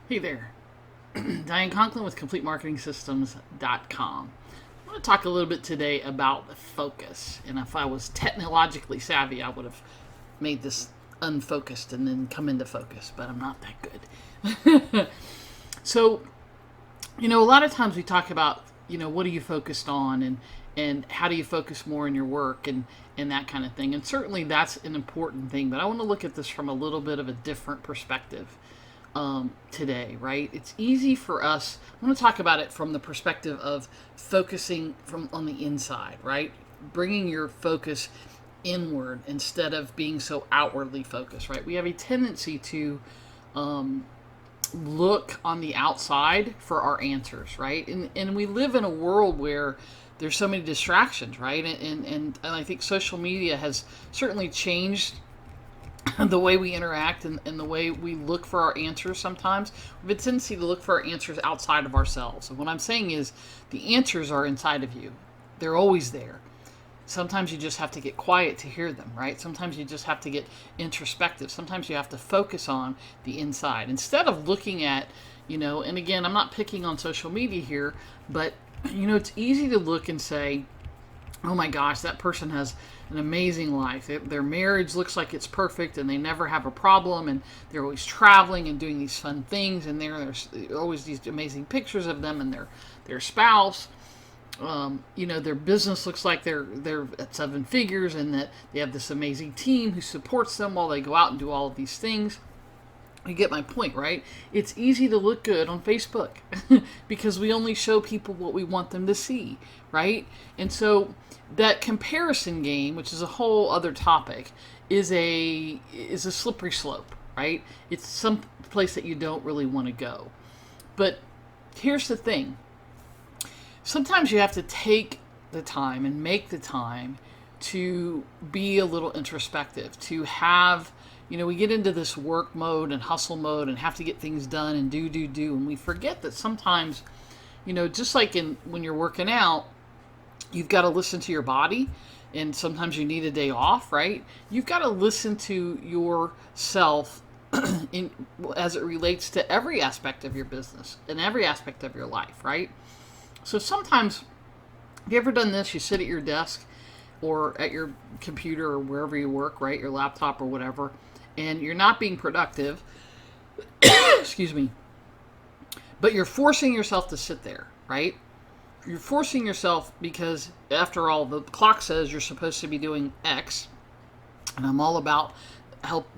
Hey there, Diane Conklin with CompleteMarketingSystems.com. I want to talk a little bit today about focus. And if I was technologically savvy, I would have made this unfocused and then come into focus, but I'm not that good. So, a lot of times we talk about, what are you focused on and how do you focus more in your work and that kind of thing. And certainly that's an important thing, but I want to look at this from a little bit of a different perspective today, right? It's easy for us. I want to talk about it from the perspective of focusing from on the inside, right? Bringing your focus inward instead of being so outwardly focused, right? We have a tendency to look on the outside for our answers, right? And we live in a world where there's so many distractions, right? And I think social media has certainly changed the way we interact and the way we look for our answers sometimes. We have a tendency to look for our answers outside of ourselves. And what I'm saying is the answers are inside of you. They're always there. Sometimes you just have to get quiet to hear them, right? Sometimes you just have to get introspective. Sometimes you have to focus on the inside. Instead of looking at, and again, I'm not picking on social media here, but, it's easy to look and say, oh my gosh, that person has an amazing life. Their marriage looks like it's perfect and they never have a problem and they're always traveling and doing these fun things and there's always these amazing pictures of them and their spouse. Their business looks like they're at seven figures and that they have this amazing team who supports them while they go out and do all of these things. You get my point, right? It's easy to look good on Facebook because we only show people what we want them to see, right? And so that comparison game, which is a whole other topic, is a slippery slope, right? It's some place that you don't really want to go. But here's the thing. Sometimes you have to take the time and make the time to be a little introspective, to have, we get into this work mode and hustle mode and have to get things done and do. And we forget that sometimes, just like when you're working out, you've got to listen to your body and sometimes you need a day off, right? You've got to listen to yourself as it relates to every aspect of your business and every aspect of your life, right? So sometimes, have you ever done this? You sit at your desk or at your computer or wherever you work, right? Your laptop or whatever, and you're not being productive, excuse me, but you're forcing yourself to sit there, right? You're forcing yourself because, after all, the clock says you're supposed to be doing X, and I'm all about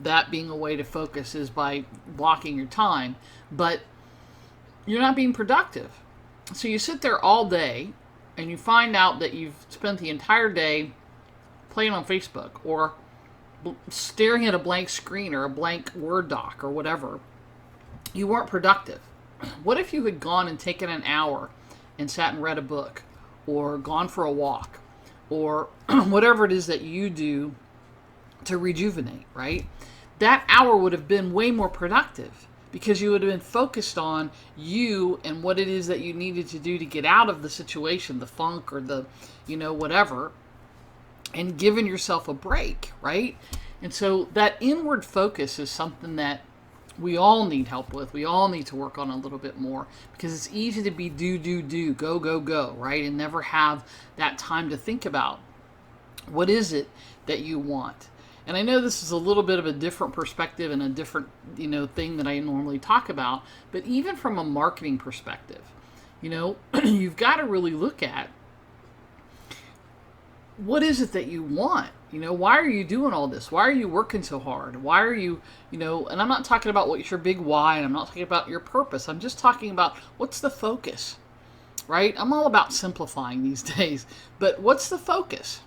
that being a way to focus is by blocking your time, but you're not being productive. So you sit there all day and you find out that you've spent the entire day playing on Facebook or staring at a blank screen or a blank Word doc or whatever. You weren't productive. What if you had gone and taken an hour and sat and read a book or gone for a walk or whatever it is that you do to rejuvenate, right? That hour would have been way more productive because you would have been focused on you and what it is that you needed to do to get out of the situation, the funk or the, whatever, and given yourself a break, right? And so that inward focus is something that we all need help with. We all need to work on a little bit more because it's easy to be do, go, right? And never have that time to think about what is it that you want. And I know this is a little bit of a different perspective and a different, thing that I normally talk about, but even from a marketing perspective, you've got to really look at what is it that you want? Why are you doing all this? Why are you working so hard? Why are you, and I'm not talking about what's your big why, and I'm not talking about your purpose. I'm just talking about what's the focus, right? I'm all about simplifying these days, but what's the focus?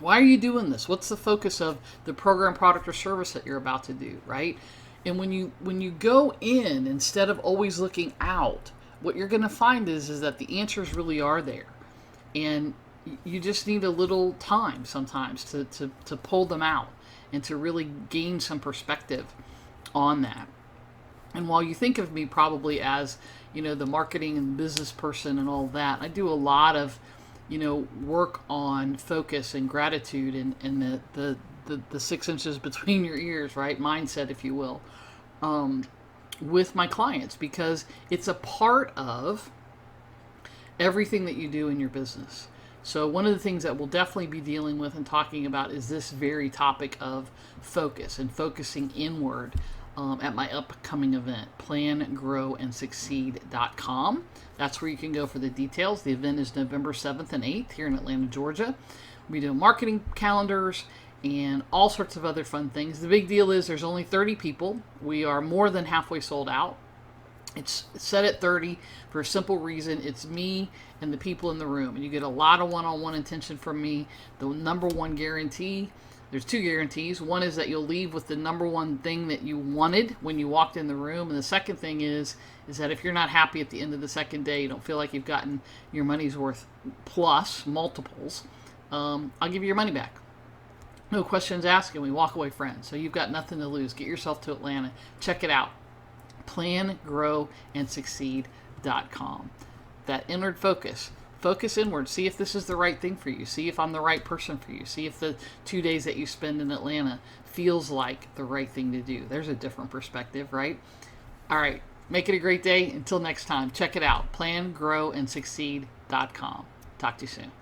Why are you doing this? What's the focus of the program, product, or service that you're about to do, right? And when you go in, instead of always looking out, what you're going to find is that the answers really are there. And you just need a little time sometimes to pull them out and to really gain some perspective on that. And while you think of me probably as, the marketing and business person and all that, I do a lot of work on focus and gratitude and the 6 inches between your ears, right? Mindset, if you will. with my clients because it's a part of everything that you do in your business. So one of the things that we'll definitely be dealing with and talking about is this very topic of focus and focusing inward at my upcoming event, plangrowandsucceed.com. That's where you can go for the details. The event is November 7th and 8th here in Atlanta, Georgia. We do marketing calendars and all sorts of other fun things. The big deal is there's only 30 people. We are more than halfway sold out. It's set at 30 for a simple reason. It's me and the people in the room. And you get a lot of one-on-one attention from me. The number one guarantee, there's two guarantees. One is that you'll leave with the number one thing that you wanted when you walked in the room. And the second thing is that if you're not happy at the end of the second day, you don't feel like you've gotten your money's worth plus multiples, I'll give you your money back. No questions asked, and we walk away friends. So you've got nothing to lose. Get yourself to Atlanta. Check it out. plangrowandsucceed.com. That inward focus. Focus inward. See if this is the right thing for you. See if I'm the right person for you. See if the 2 days that you spend in Atlanta feels like the right thing to do. There's a different perspective, right? All right. Make it a great day. Until next time, check it out. plangrowandsucceed.com. Talk to you soon.